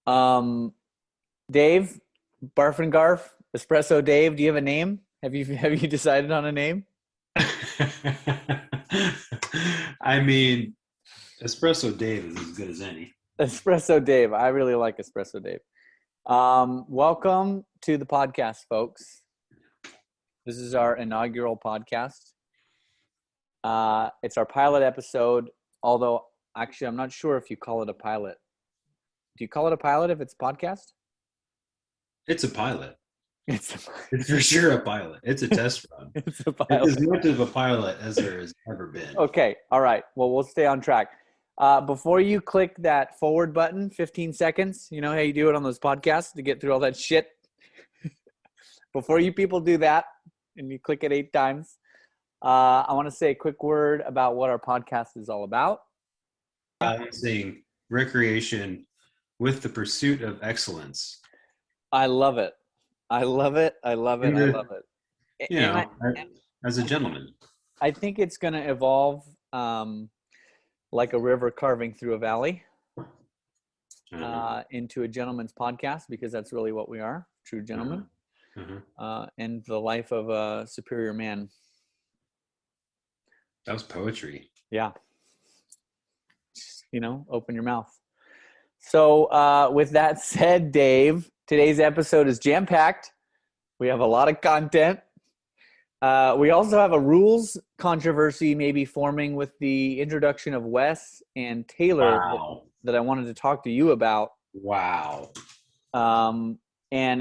Um, Dave, Barf and Garf, Espresso Dave. Do you have a name? Have you decided on a name? I mean, Espresso Dave is as good as any. Espresso Dave. I really like Espresso Dave. Welcome to the podcast, folks. This is our inaugural podcast. It's our pilot episode, although actually I'm not sure if you call it a pilot. Do you call it a pilot if it's a podcast? It's a pilot. It's It's for sure a pilot. It's a test run. it's a It's pilot. as much of a pilot as there has ever been. Okay. All right. Well, we'll stay on track. Before you click that forward button, 15 seconds, you know how you do it on those podcasts to get through all that shit? Before you people do that, and you click it 8 times, I want to say a quick word about what our podcast is all about. Balancing recreation with the pursuit of excellence. I love it. I love it. I love it. I love it. You And know, as a gentleman. I think it's going to evolve like a river carving through a valley into a gentleman's podcast, because that's really what we are, true gentlemen, and the life of a superior man. That was poetry. Yeah. You know, open your mouth. So with that said, Dave, today's episode is jam-packed. We have a lot of content. We also have a rules controversy maybe forming with the introduction of Wes and Taylor that I wanted to talk to you about. Wow. And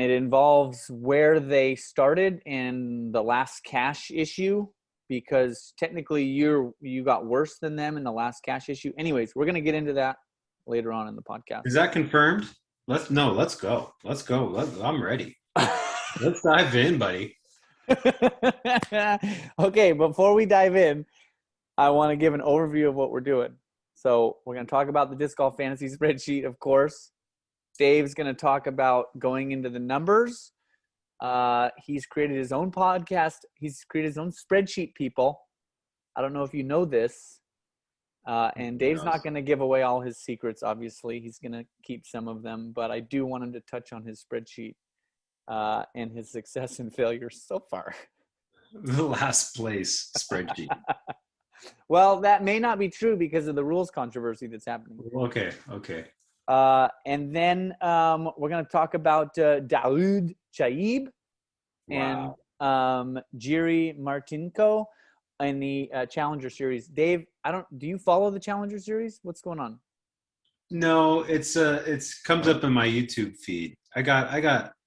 it involves where they started and the last cash issue, because technically you got worse than them in the last cash issue. Anyways, we're going to get into that later on in the podcast. Is that confirmed? Let's go. I'm ready. Let's dive in, buddy. Okay, before we dive in, I want to give an overview of what we're doing. So we're going to talk about the disc golf fantasy spreadsheet, of course. Dave's going to talk about going into the numbers. He's created his own podcast. He's created his own spreadsheet, people. I don't know if you know this. And Dave's not going to give away all his secrets, obviously. He's going to keep some of them. But I do want him to touch on his spreadsheet and his success and failure so far. The last place spreadsheet. Well, that may not be true because of the rules controversy that's happening. Okay. And then we're going to talk about Daoud Chaib and Jiri Martinko in the Challenger Series. Dave, do you follow the Challenger Series? What's going on? No, it's comes up in my YouTube feed. I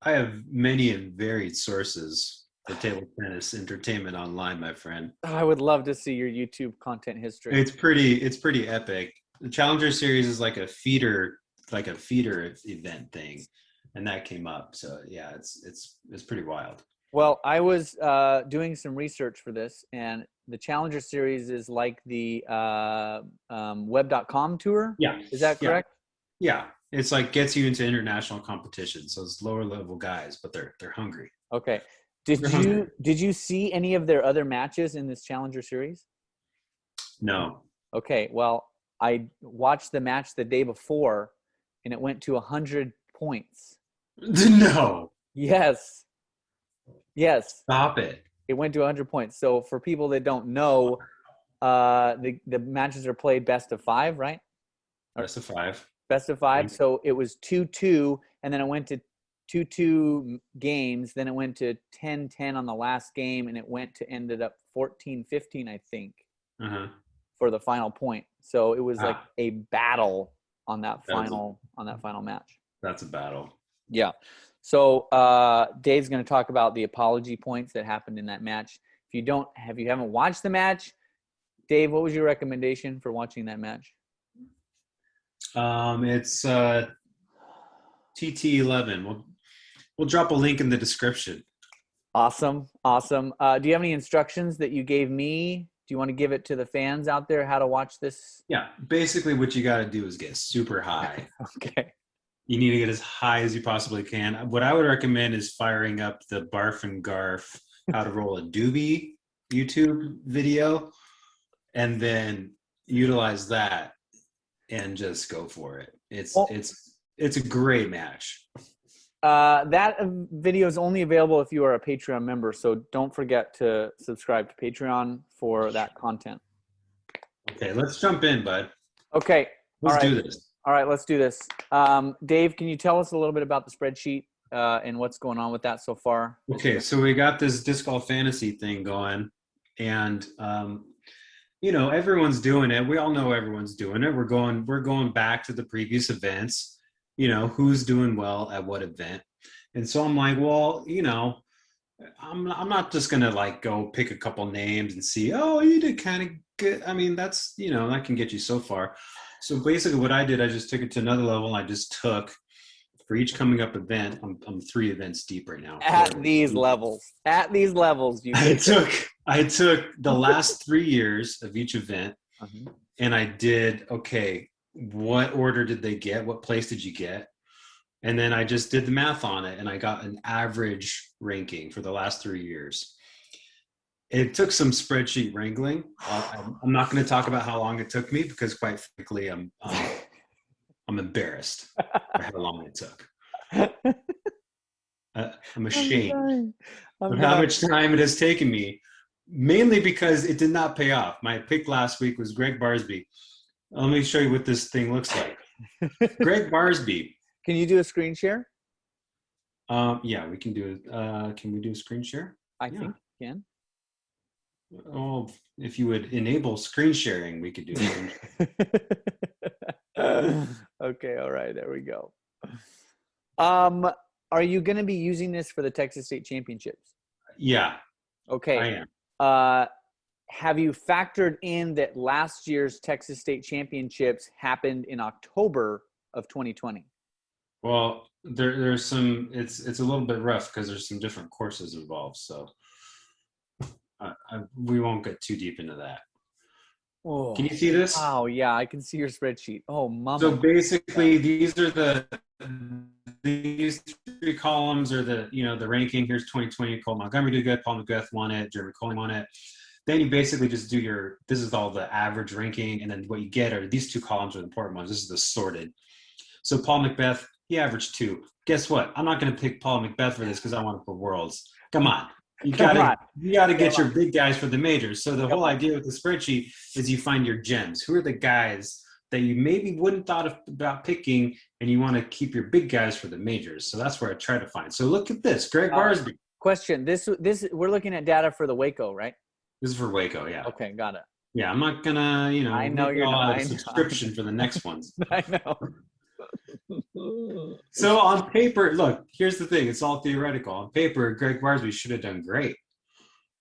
have many and varied sources for table tennis entertainment online, my friend. Oh, I would love to see your YouTube content history. It's pretty epic. The Challenger Series is like a feeder event thing, and that came up. So yeah, it's pretty wild. Well, I was doing some research for this, and the Challenger Series is like the web.com tour. Yeah. Is that correct? Yeah. It's like gets you into international competition. So it's lower level guys, but they're hungry. Okay. Did you see any of their other matches in this Challenger Series? No. Okay. Well, I watched the match the day before, and it went to 100 points. No. Yes. Stop it. It went to 100 points. So for people that don't know, the matches are played best of 5, right? Best of 5. Best of 5. So it was 2-2, and then it went to 2-2 games. Then it went to 10-10 on the last game, and it ended up 14-15, I think, for the final point. So it was like a battle on that final match. That's a battle. Yeah. So Dave's going to talk about the apology points that happened in that match. If you haven't watched the match, Dave, what was your recommendation for watching that match? It's TT11. We'll drop a link in the description. Awesome. Do you have any instructions that you gave me? Do you want to give it to the fans out there how to watch this? Yeah. Basically, what you got to do is get super high. Okay. You need to get as high as you possibly can. What I would recommend is firing up the Barf and Garf How to Roll a Doobie YouTube video, and then utilize that and just go for it. It's it's a great match. That video is only available if you are a Patreon member, so don't forget to subscribe to Patreon for that content. Okay, let's jump in, bud. Okay. Let's all right. do this. All right, let's do this. Dave, can you tell us a little bit about the spreadsheet and what's going on with that so far? Okay, so we got this disc golf fantasy thing going, and everyone's doing it. We all know everyone's doing it. We're going back to the previous events. Who's doing well at what event. And so I'm like, well, I'm not just gonna like go pick a couple names and see, oh, you did kind of good. I mean, that's that can get you so far. So basically what I did, I just took it to another level. I just took for each coming up event, I'm 3 events deep right now. At these levels, you I took the last 3 years of each event, and I did, okay, what order did they get? What place did you get? And then I just did the math on it, and I got an average ranking for the last 3 years. It took some spreadsheet wrangling. I'm not going to talk about how long it took me because, quite frankly, I'm embarrassed by how long it took. I'm ashamed of how much time it has taken me, mainly because it did not pay off. My pick last week was Greg Barsby. Let me show you what this thing looks like. Greg Barsby. Can you do a screen share? Yeah, we can do it. Can we do a screen share? I think we can. Oh, if you would enable screen sharing, we could do it. Okay, all right, there we go. Are you going to be using this for the Texas State Championships? Yeah. Okay. I am. Have you factored in that last year's Texas State Championships happened in October of 2020? Well, there's some. It's a little bit rough because there's some different courses involved. So we won't get too deep into that. Oh, can you see this? Oh yeah, I can see your spreadsheet. Oh, mama. So basically, these 3 columns are the ranking. Here's 2020. Cole Montgomery did good. Paul McGrath won it. Jeremy Coley won it. Then you basically just do this is all the average ranking, and then what you get are these 2 columns are the important ones. This is the sorted. So Paul McBeth, he averaged 2. Guess what? I'm not going to pick Paul McBeth for this because I want him for Worlds. Come on. You gotta get your big guys for the majors. So the whole idea with the spreadsheet is you find your gems. Who are the guys that you maybe wouldn't thought about picking, and you want to keep your big guys for the majors? So that's where I try to find. So look at this, Greg Barsby. Question: This we're looking at data for the Waco, right? This is for Waco, yeah. Okay, got it. Yeah, I'm not gonna, I know you're not. A subscription for the next ones. I know. So on paper, look, here's the thing. It's all theoretical. On paper, Greg Barsby should have done great,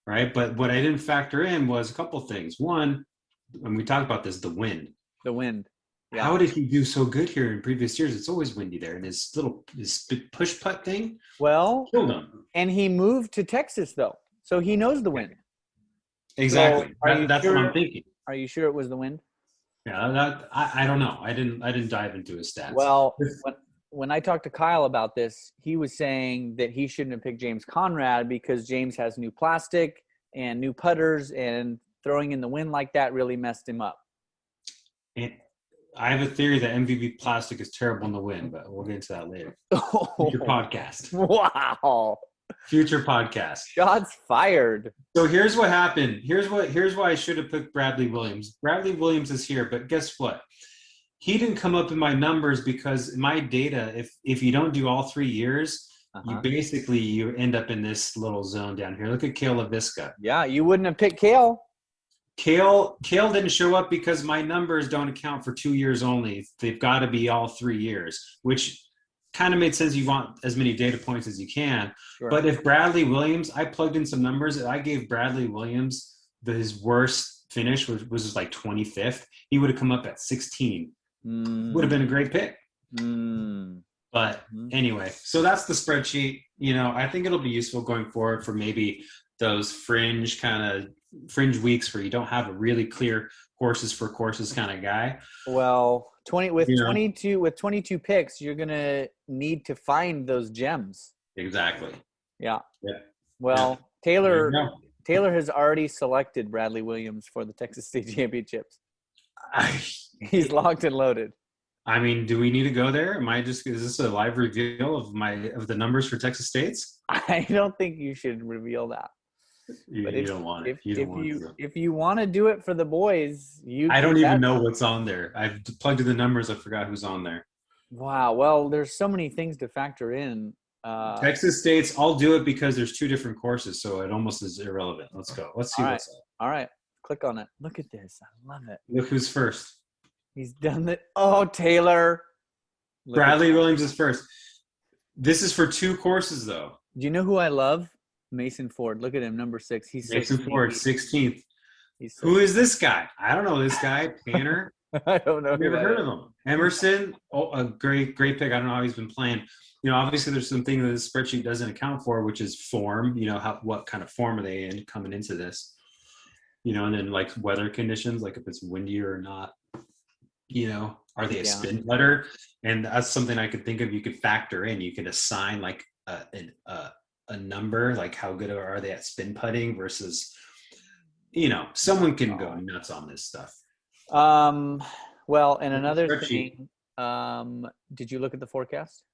right? But what I didn't factor in was a couple things. One, when we talked about this, the wind. The wind. Yeah. How did he do so good here in previous years? It's always windy there. And his push putt thing killed him. And he moved to Texas, though. So he knows the wind. Exactly. So that's what I'm thinking. Are you sure it was the wind? Yeah, I don't know. I didn't dive into his stats. Well, when I talked to Kyle about this, he was saying that he shouldn't have picked James Conrad because James has new plastic and new putters, and throwing in the wind like that really messed him up. And I have a theory that MVP plastic is terrible in the wind, but we'll get into that later. Future podcast. Wow. Future podcast. Shots fired. So here's what happened. Here's why I should have picked Bradley Williams. Bradley Williams is here, but guess what? He didn't come up in my numbers because my data, if you don't do all 3 years, you end up in this little zone down here. Look at Cale LaVisca. Yeah, you wouldn't have picked Cale. Cale didn't show up because my numbers don't account for 2 years only. They've got to be all 3 years, which kind of made sense. You want as many data points as you can. Sure. But if Bradley Williams, I plugged in some numbers. I gave Bradley Williams his worst finish was like 25th. He would have come up at 16. Would have been a great pick. But anyway, so that's the spreadsheet. I think it'll be useful going forward for maybe those fringe weeks where you don't have a really clear horses for courses kind of guy. Well, 22 picks, you're gonna need to find those gems. Exactly. Yeah. Well, Taylor has already selected Bradley Williams for the Texas State Championships. He's locked and loaded. I mean, do we need to go there? Is this a live reveal of the numbers for Texas State's? I don't think you should reveal that. But You don't want it. You don't want to. if you want to do it for the boys, I don't even know what's on there. I've plugged in the numbers. I forgot who's on there. Wow. Well, there's so many things to factor in. Texas State's. I'll do it because there's 2 different courses, so it almost is irrelevant. Let's go. Let's see what's up. All right. Click on it. Look at this. I love it. Look who's first. He's done it. Oh, Taylor. Bradley Williams is first. This is for 2 courses, though. Do you know who I love? Mason Ford. Look at him, number 6. He's Mason 16th. Ford, 16th. Who is this guy? I don't know this guy. Tanner. I don't know. I've never heard of him. Emerson. Oh, a great pick. I don't know how he's been playing. Obviously there's something that this spreadsheet doesn't account for, which is form. What kind of form are they in coming into this? And then like weather conditions, like if it's windy or not. Are they a spin putter? And that's something I could think of. You could factor in. You could assign like a number, like how good are they at spin putting versus, someone can go nuts on this stuff. Well, and another thing, did you look at the forecast?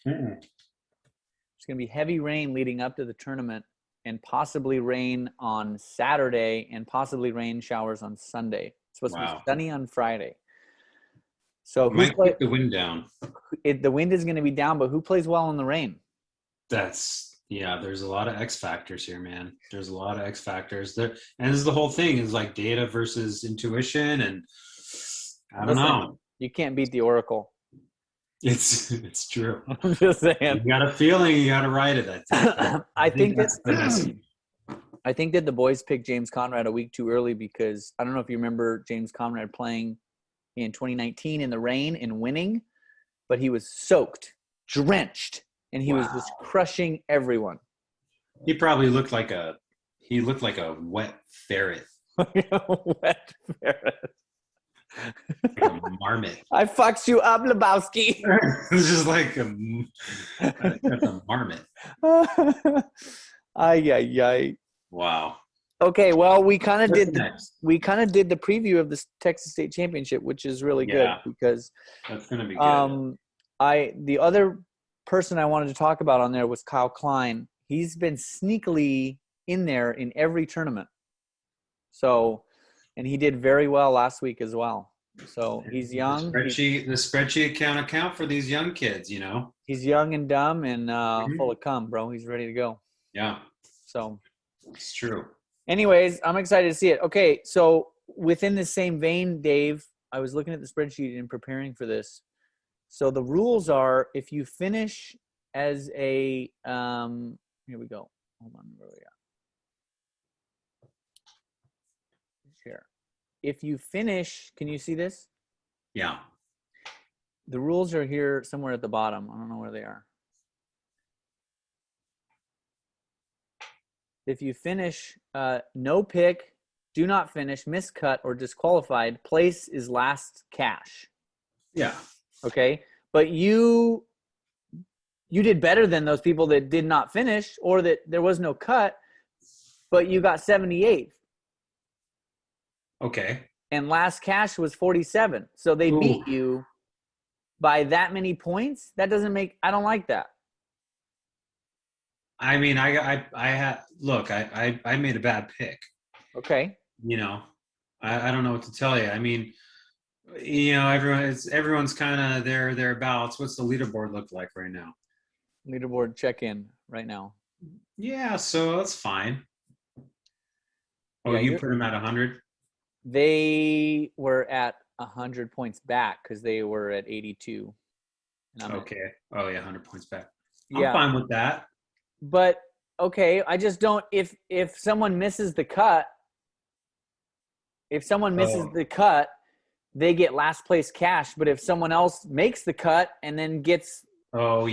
Mm-mm. It's going to be heavy rain leading up to the tournament and possibly rain on Saturday and possibly rain showers on Sunday. It's supposed to be sunny on Friday. So might keep the wind down. The wind is going to be down, but who plays well in the rain? There's a lot of X factors here, man. There's a lot of X factors there. And this is the whole thing is like data versus intuition. And I don't know. You can't beat the Oracle. It's true. I'm just saying. You got a feeling, you got to write it. I think that the boys picked James Conrad a week too early because I don't know if you remember James Conrad playing in 2019 in the rain and winning, but he was soaked, drenched, and he was just crushing everyone. He probably looked like a wet ferret. Wet ferret. Like a marmot. I fucked you up, Lebowski. It's just like a marmot. Ay. Wow. Okay, well, we kind of did the preview of the Texas State Championship, which is really good because that's going to be good. The other person I wanted to talk about on there was Kyle Klein. He's been sneakily in there in every tournament. So, and he did very well last week as well. So he's young. The spreadsheet can't account for these young kids, He's young and dumb and full of cum, bro. He's ready to go. Yeah. So it's true. Anyways, I'm excited to see it. Okay, so within the same vein, Dave, I was looking at the spreadsheet and preparing for this. So the rules are if you finish as a here we go. Hold on, where we at? Here. If you finish, can you see this? Yeah. The rules are here somewhere at the bottom. I don't know where they are. If you finish no pick, do not finish, miscut, or disqualified, place is last cash. Yeah. Okay. But you did better than those people that did not finish or that there was no cut, but you got 78th. Okay. And last cash was 47. So they beat you by that many points. That doesn't make – I don't like that. I mean, I made a bad pick. Okay. I don't know what to tell you. I mean, everyone's kind of thereabouts. What's the leaderboard look like right now? Leaderboard check-in right now. Yeah, so that's fine. Oh, you put them at 100? They were at 100 points back because they were at 82. Okay. Oh, yeah, 100 points back. I'm fine with that. But okay, I just don't. If someone misses the cut, they get last place cash. But if someone else makes the cut and then gets, you know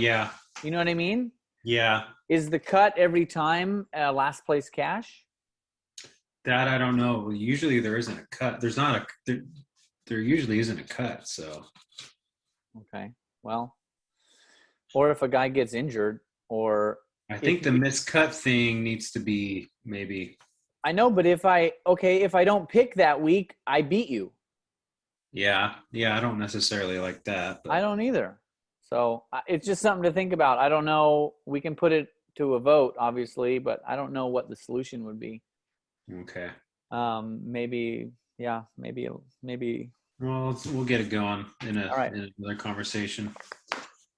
what I mean? Yeah. Is the cut every time last place cash? That I don't know. Usually there isn't a cut. There's not a. There usually isn't a cut. So. Okay. Well. Or if a guy gets injured, or. I think the miscut thing needs to be maybe. I know, but if I don't pick that week, I beat you. Yeah, I don't necessarily like that, I but don't either. So it's just something to think about. I don't know. We can put it to a vote, obviously, but I don't know what the solution would be. okay. Maybe, yeah, maybe. Well, we'll get it going All right. in another conversation.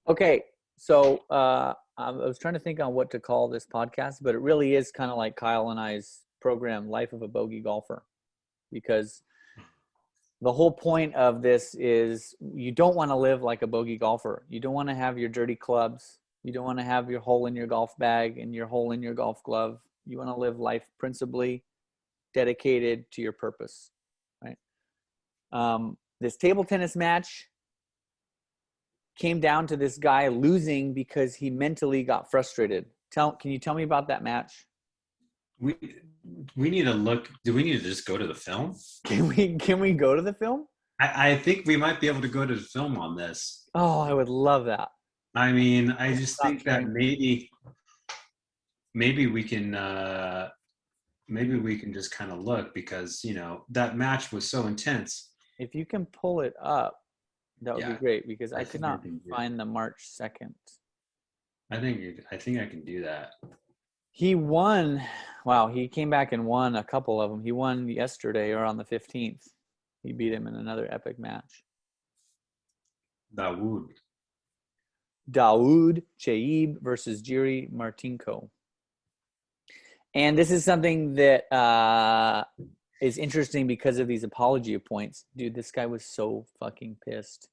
Okay. So I was trying to think on what to call this podcast, but it really is kind of like Kyle and I's program, Life of a Bogey Golfer, because the whole point of this is you don't want to live like a bogey golfer. You don't want to have your dirty clubs. You don't want to have your hole in your golf bag and your hole in your golf glove. You want to live life principally dedicated to your purpose, right? This table tennis match came down to this guy losing because he mentally got frustrated. Can you tell me about that match? We need to look. Do we need to just go to the film? Can we go to the film? I think we might be able to go to the film on this. Oh, I would love that. I mean, I just think that maybe we can just kind of look, because that match was so intense. If you can pull it up, that would be great, because I could not find the March 2nd. I think I can do that. He won. Wow, he came back and won a couple of them. He won yesterday, or on the 15th. He beat him in another epic match. Dawood Chaib versus Jiri Martinko. And this is something that is interesting because of these apology points. Dude, this guy was so fucking pissed.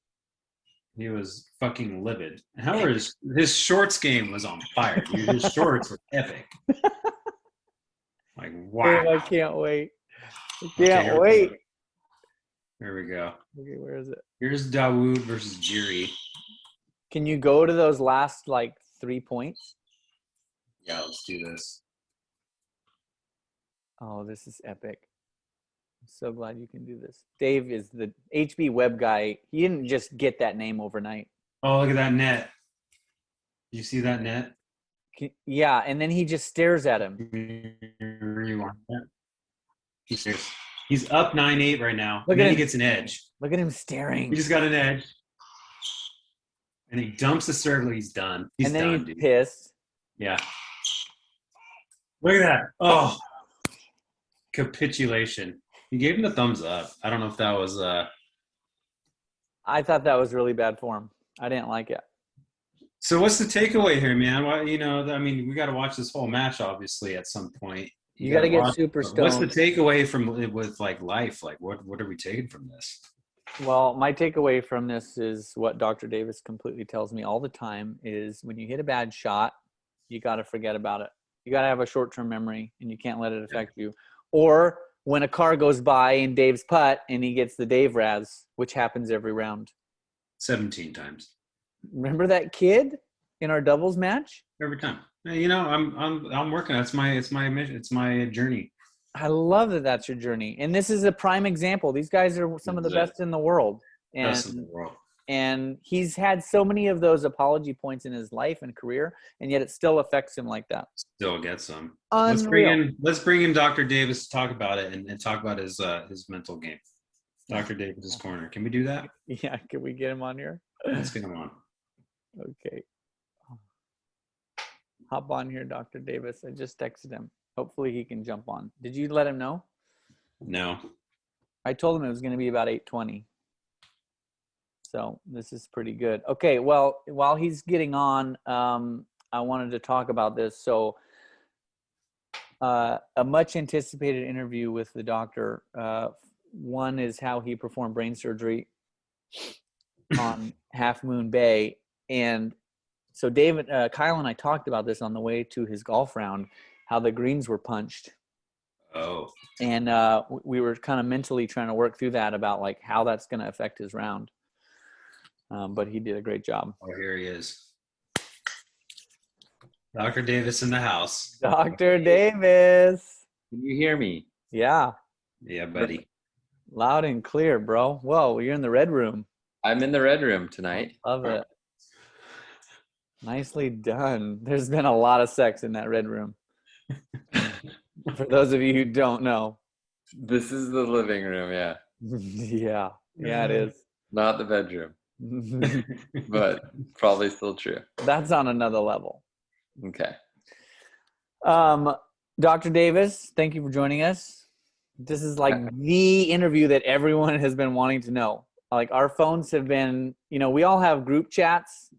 He was fucking livid. However, his shorts game was on fire. Dude. His shorts were epic. Like, wow. Dude, I can't wait. Wait. Here we go. Okay, where is it? Here's Dawood versus Jiri. Can you go to those last, 3 points? Yeah, let's do this. Oh, this is epic. I'm so glad you can do this. Dave is the HB web guy. He didn't just get that name overnight. Oh, look at that net. You see that net? Yeah, and then he just stares at him. He's up 9-8 right now. Look at him. He gets an edge. Look at him staring. He just got an edge. And he dumps the serve. He's done. He's done, he's pissed. Yeah. Look at that. Oh. Capitulation. He gave him the thumbs up. I don't know if that was I thought that was really bad form. I didn't like it. So what's the takeaway here, man? Why, we got to watch this whole match, obviously, at some point. You got to get super stoned. What's the takeaway with life? What are we taking from this? Well, my takeaway from this is what Dr. Davis completely tells me all the time is when you hit a bad shot, you got to forget about it. You got to have a short-term memory, and you can't let it affect you. Or when a car goes by in Dave's putt and he gets the Dave Raz, which happens every round. 17 times. Remember that kid in our doubles match? Every time. I'm working. It's my mission. It's my journey. I love that that's your journey. And this is a prime example. These guys are some of the best in the world. And he's had so many of those apology points in his life and career, and yet it still affects him like that. Still gets him. Unreal. Let's bring in Dr. Davis to talk about it and talk about his mental game. Dr. Davis's corner. Can we do that? Yeah, can we get him on here? Let's get him on. Okay. Hop on here, Dr. Davis. I just texted him. Hopefully he can jump on. Did you let him know? No. I told him it was going to be about 8:20. So this is pretty good. Okay, well, while he's getting on, I wanted to talk about this. So a much anticipated interview with the doctor. One is how he performed brain surgery on Half Moon Bay. And so Kyle and I talked about this on the way to his golf round, how the greens were punched. Oh. And we were kind of mentally trying to work through that about how that's going to affect his round. But he did a great job. Oh, here he is. Dr. Davis in the house. Dr. Davis. Can you hear me? Yeah. Yeah, buddy. Loud and clear, bro. Whoa, you're in the red room. I'm in the red room tonight. Love it. Nicely done. There's been a lot of sex in that red room. For those of you who don't know. This is the living room, yeah. Yeah. Yeah, it is. Not the bedroom, but probably still true. That's on another level. Okay. Dr. Davis, thank you for joining us. This is like the interview that everyone has been wanting to know. Like our phones have been, we all have group chats,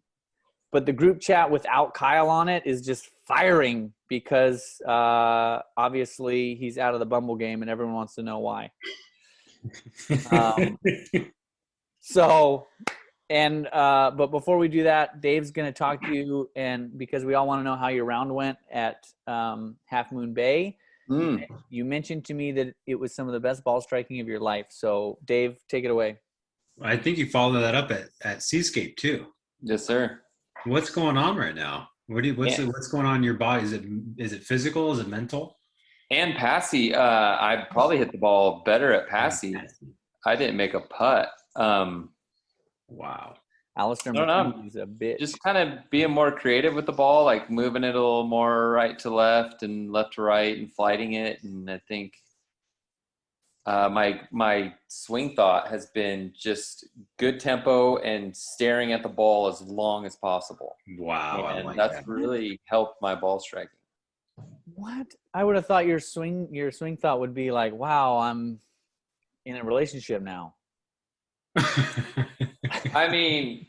but the group chat without Kyle on it is just firing because obviously he's out of the Bumble game and everyone wants to know why. But before we do that, Dave's going to talk to you, and because we all want to know how your round went at Half Moon Bay. You mentioned to me that it was some of the best ball striking of your life. So, Dave, take it away. I think you followed that up at Seascape too. Yes, sir. What's going on right now? What's going on in your body? Is it physical? Is it mental? And Passy, I probably hit the ball better at Passy. I didn't make a putt. Wow. Alistair I don't know. McKenzie's a bitch. Just kind of being more creative with the ball, like moving it a little more right to left and left to right and flighting it. And I think my swing thought has been just good tempo and staring at the ball as long as possible. Wow. And that's really helped my ball striking. What? I would have thought your swing thought would be like, wow, I'm in a relationship now. I mean,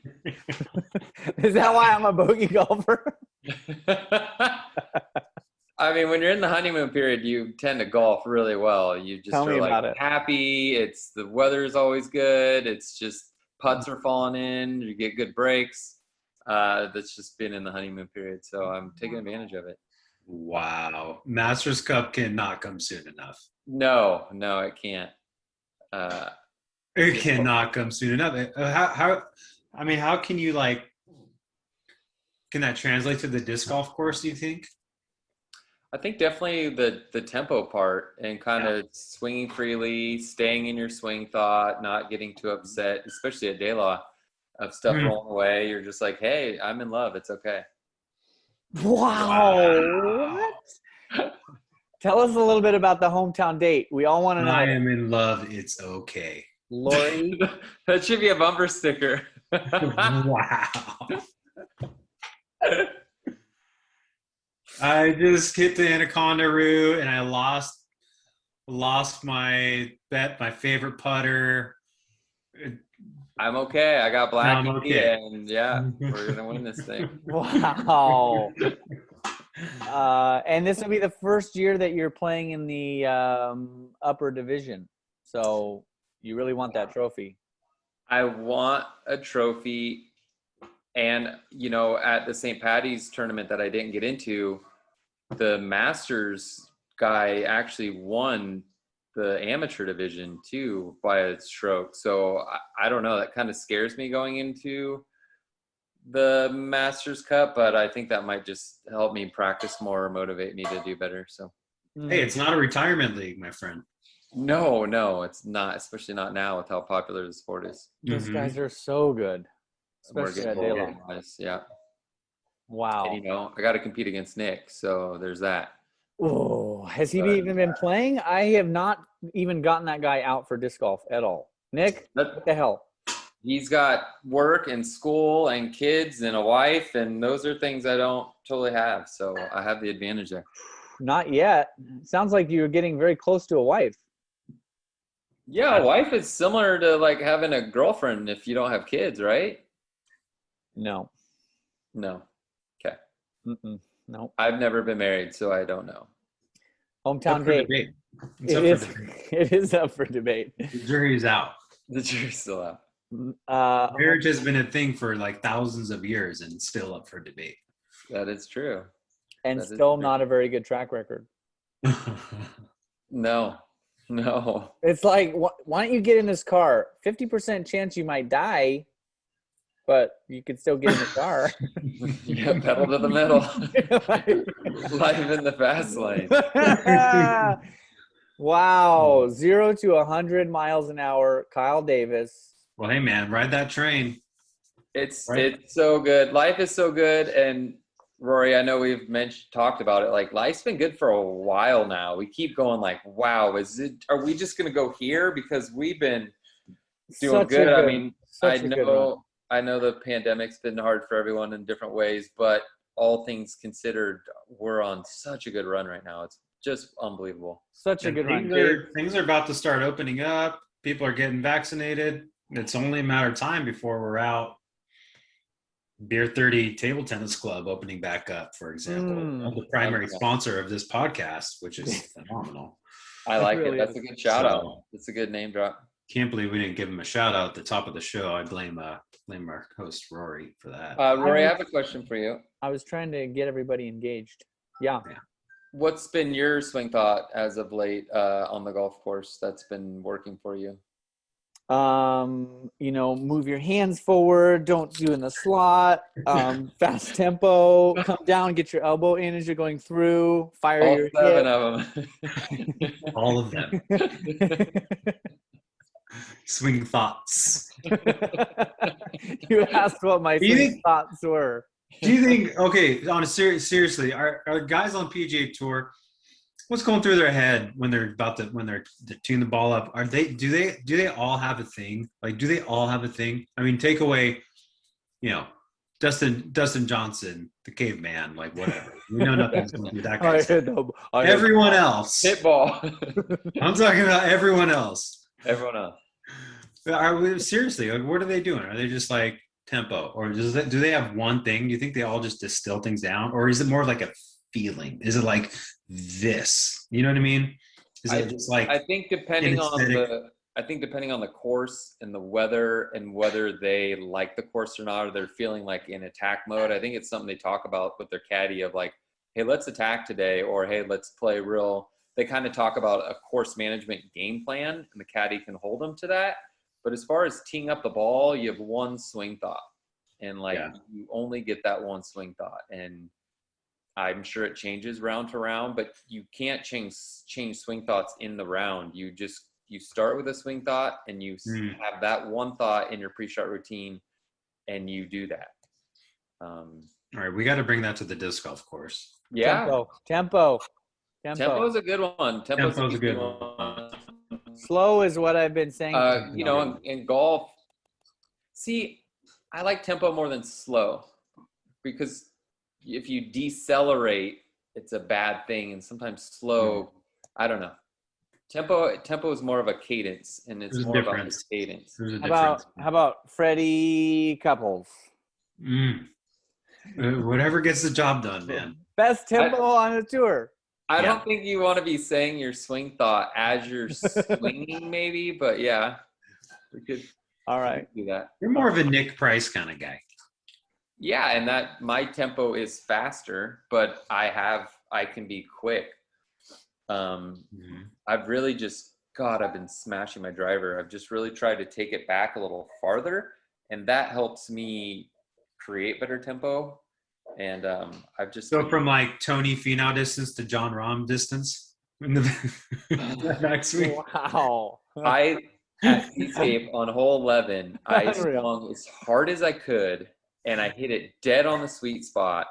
is that why I'm a bogey golfer? I mean, when you're in the honeymoon period, you tend to golf really well. You just Tell me are about like it. happy. The weather's always good. It's just putts are falling in. You get good breaks. That's just been in the honeymoon period. So I'm taking advantage of it. Wow. Masters Cup cannot come soon enough. No, it can't. It cannot come soon enough. How can you can that translate to the disc golf course, do you think? I think definitely the tempo part and kind of swinging freely, staying in your swing thought, not getting too upset, especially at De La, of stuff rolling away. You're just like, hey, I'm in love. It's okay. Wow. What? Tell us a little bit about the hometown date. We all want to know. I am in love. It's okay. Lori. That should be a bumper sticker. Wow. I just hit the Anaconda route and I lost my bet, my favorite putter. I'm okay. I got Blackie, okay. And we're gonna win this thing. Wow. And this will be the first year that you're playing in the upper division. So you really want that trophy. I want a trophy. And, at the St. Patty's tournament that I didn't get into, the Masters guy actually won the amateur division too by a stroke. So I don't know. That kind of scares me going into the Masters Cup, but I think that might just help me practice more or motivate me to do better. So, hey, it's not a retirement league, my friend. No, it's not, especially not now with how popular the sport is. Those guys are so good. Especially at De La. Yeah. Wow. And, I got to compete against Nick, so there's that. Oh, has he even been playing? I have not even gotten that guy out for disc golf at all. Nick, what the hell? He's got work and school and kids and a wife, and those are things I don't totally have. So I have the advantage there. Not yet. Sounds like you're getting very close to a wife. Yeah, a wife is similar to like having a girlfriend if you don't have kids, right? No. Okay. No. I've never been married, so I don't know. Hometown date. It is up for debate. The jury's out. The jury's still out. Marriage has been a thing for like thousands of years and still up for debate. That is true. And still not a very good track record. No. It's like, why don't you get in this car? 50% chance you might die, but you could still get in the car. Yeah, pedal to the metal. Live in the fast lane. Wow. 0 to 100 miles an hour, Kyle Davis. Well, hey, man, ride that train. It's so good. Life is so good. And Rory, I know we've talked about it. Like, life's been good for a while now. We keep going like, wow, are we just going to go here? Because we've been Doing Such good. a I good, mean, such a good run. I know the pandemic's been hard for everyone in different ways, but all things considered, we're on such a good run right now. It's just unbelievable. Such a And good run. Dave, things are about to start opening up. People are getting vaccinated. It's only a matter of time before we're out. Beer 30 Table Tennis Club opening back up, for example. I'm the primary sponsor of this podcast, which is phenomenal. I like really it. That's is. a good shout out. It's a good name drop. Can't believe we didn't give him a shout out at the top of the show. I blame our host Rory for that. Rory, I have a question for you. I was trying to get everybody engaged. Yeah. What's been your swing thought as of late on the golf course that's been working for you? You know, move your hands forward, don't do in the slot, fast tempo, come down, get your elbow in as you're going through, fire All your 7 hip. of them. All of them. Swing thoughts. You asked what my swing thoughts were. Do you think, okay, on a seriously, are guys on PGA Tour, what's going through their head when they're teeing the ball up? Do they all have a thing? Like, do they all have a thing? I mean, take away, you know, Dustin Johnson, the caveman, like whatever. We know nothing's going through that guy's head. Everyone else. Hit ball. I'm talking about everyone else. Everyone else. Are we seriously? Like, what are they doing? Are they just like tempo, or do they have one thing? Do you think they all just distill things down, or is it more like a feeling? Is it like this? You know what I mean? Is it just like? I think depending on the course and the weather and whether they like the course or not, or they're feeling like in attack mode. I think it's something they talk about with their caddy of like, hey, let's attack today, or hey, let's play real. They kind of talk about a course management game plan, and the caddy can hold them to that. But as far as teeing up the ball, you have one swing thought, and you only get that one swing thought. And I'm sure it changes round to round, but you can't change swing thoughts in the round. You start with a swing thought, and you have that one thought in your pre-shot routine, and you do that. All right, we got to bring that to the disc golf course. Yeah, tempo is a good one. Tempo's a good one. Slow is what I've been saying. You know, in golf, see, I like tempo more than slow, because if you decelerate, it's a bad thing. And sometimes slow, I don't know. Tempo is more of a cadence, and it's more about the cadence. How about Freddie Couples? Whatever gets the job done, man. Best tempo on the tour. I don't think you want to be saying your swing thought as you're swinging, maybe, but yeah, we could. All right, do that. You're more of a Nick Price kind of guy. Yeah, and that my tempo is faster, but I can be quick. I've really I've been smashing my driver. I've just really tried to take it back a little farther, and that helps me create better tempo. And I've just from like Tony Finau distance to John Rahm distance in the backswing. Wow! At Seascape on hole 11, I swung as hard as I could, and I hit it dead on the sweet spot,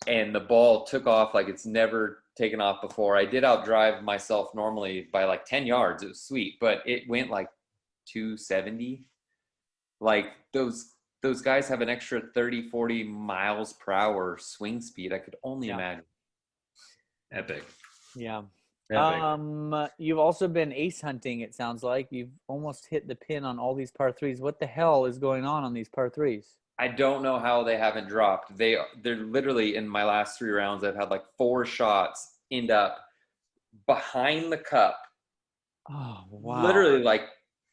and the ball took off like it's never taken off before. I did outdrive myself normally by like 10 yards. It was sweet, but it went like 270. Like those guys have an extra 30, 40 miles per hour swing speed. I could only imagine. Epic. Yeah. Epic. You've also been ace hunting, it sounds like. You've almost hit the pin on all these par threes. What the hell is going on these par threes? I don't know how they haven't dropped. They're literally, in my last 3 rounds, I've had like 4 shots end up behind the cup. Oh, wow. Literally like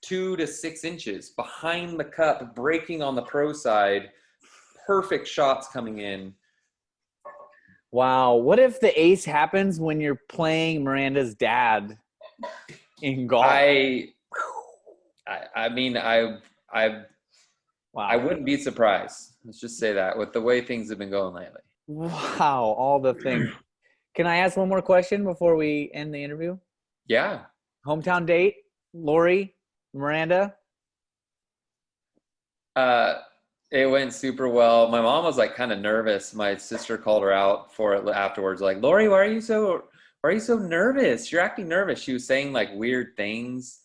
2 to 6 inches behind the cup, breaking on the pro side. Perfect shots coming in. Wow. What if the ace happens when you're playing Miranda's dad in golf? I mean, I wouldn't be surprised. Let's just say that with the way things have been going lately. Wow. All the things. Can I ask one more question before we end the interview? Yeah. Hometown date, Lori, Miranda? It went super well. My mom was like kind of nervous. My sister called her out for it afterwards. Like, Lori, why are you so nervous? You're acting nervous. She was saying like weird things.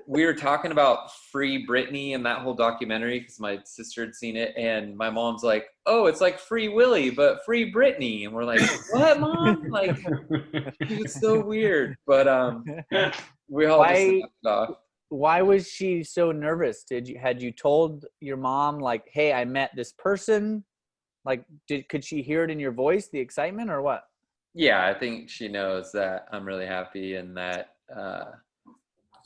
We were talking about Free Britney and that whole documentary because my sister had seen it, and my mom's like, "Oh, it's like Free Willy, but Free Britney," and we're like, "What, Mom?" Like, it's so weird, but we all just laughed it off. Why was she so nervous? Had you told your mom, like, "Hey, I met this person"? Like, could she hear it in your voice, the excitement, or what? Yeah, I think she knows that I'm really happy and that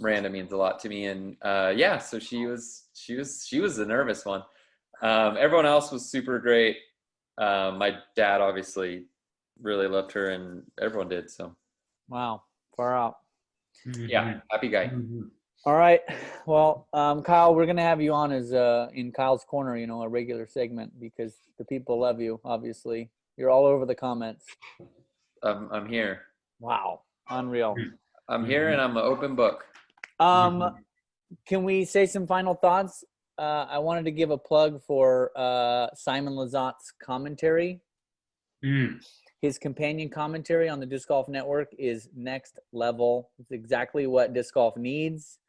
Miranda means a lot to me. And yeah, so she was the nervous one. Everyone else was super great. My dad obviously really loved her, and everyone did. So wow, far out. Yeah, happy guy. All right. Well, Kyle, we're gonna have you on as in Kyle's Corner, a regular segment because the people love you. Obviously, you're all over the comments. I'm here. Wow, unreal. I'm here, and I'm an open book. Can we say some final thoughts? I wanted to give a plug for Simon Lazotte's commentary. His companion commentary on the Disc Golf Network is next level. It's exactly what disc golf needs.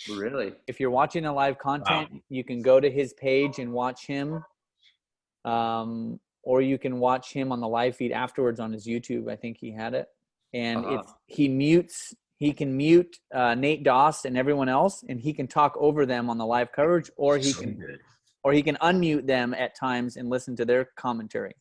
Really? If you're watching the live content, you can go to his page and watch him. Or you can watch him on the live feed afterwards on his YouTube. I think he had it. And he can mute Nate Doss and everyone else, and he can talk over them on the live coverage, or he can unmute them at times and listen to their commentary.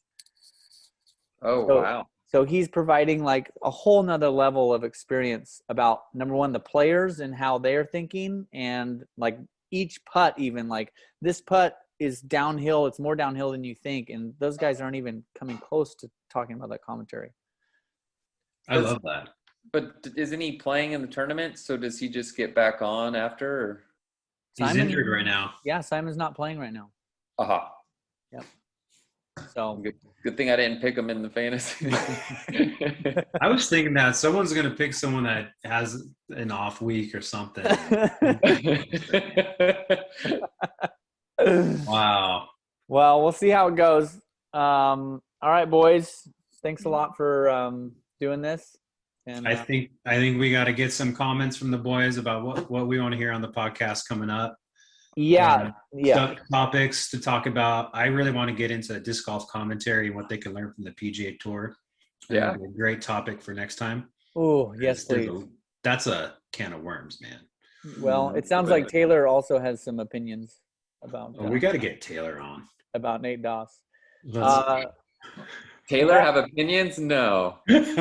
Wow. So he's providing like a whole nother level of experience about, number one, the players and how they're thinking, and like each putt, even like this putt is downhill. It's more downhill than you think. And those guys aren't even coming close to talking about that commentary. I love that. But isn't he playing in the tournament? So does he just get back on after? Or? He's injured right now. Yeah, Simon's not playing right now. Yep. So good thing I didn't pick him in the fantasy. I was thinking that someone's going to pick someone that has an off week or something. Wow. Well, we'll see how it goes. All right, boys. Thanks a lot for doing this. And I think we got to get some comments from the boys about what we want to hear on the podcast coming up. Yeah. Topics to talk about. I really want to get into disc golf commentary and what they can learn from the PGA Tour. Yeah, a great topic for next time. Oh, yes, please. That's a can of worms, man. Well, it sounds like Taylor also has some opinions about. We got to get Taylor on about Nate Doss. Taylor have opinions? No. He's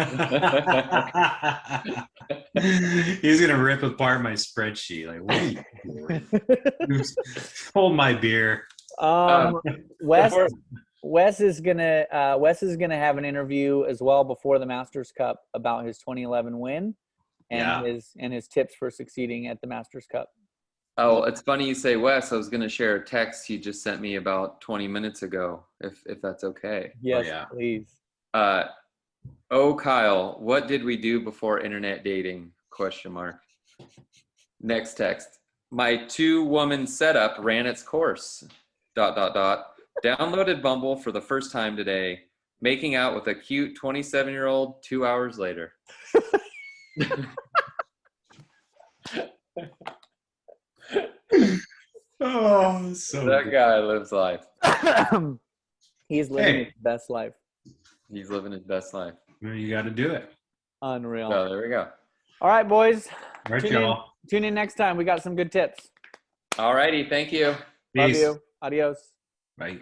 gonna rip apart my spreadsheet. Like, what are you doing? Hold my beer. Wes is gonna have an interview as well before the Masters Cup about his 2011 win and his tips for succeeding at the Masters Cup. Oh, it's funny you say Wes. I was going to share a text he just sent me about 20 minutes ago, if that's okay. Yes, please. Kyle, what did we do before internet dating? ? Next text. My 2-woman setup ran its course. ... Downloaded Bumble for the first time today. Making out with a cute 27-year-old 2 hours later. Oh, so that good. Guy lives life. He's living his best life. He's living his best life. Well, you got to do it. Unreal. So there we go. All right, boys. Right, y'all. Tune in next time. We got some good tips. All righty. Thank you. Peace. Love you. Adios. Bye.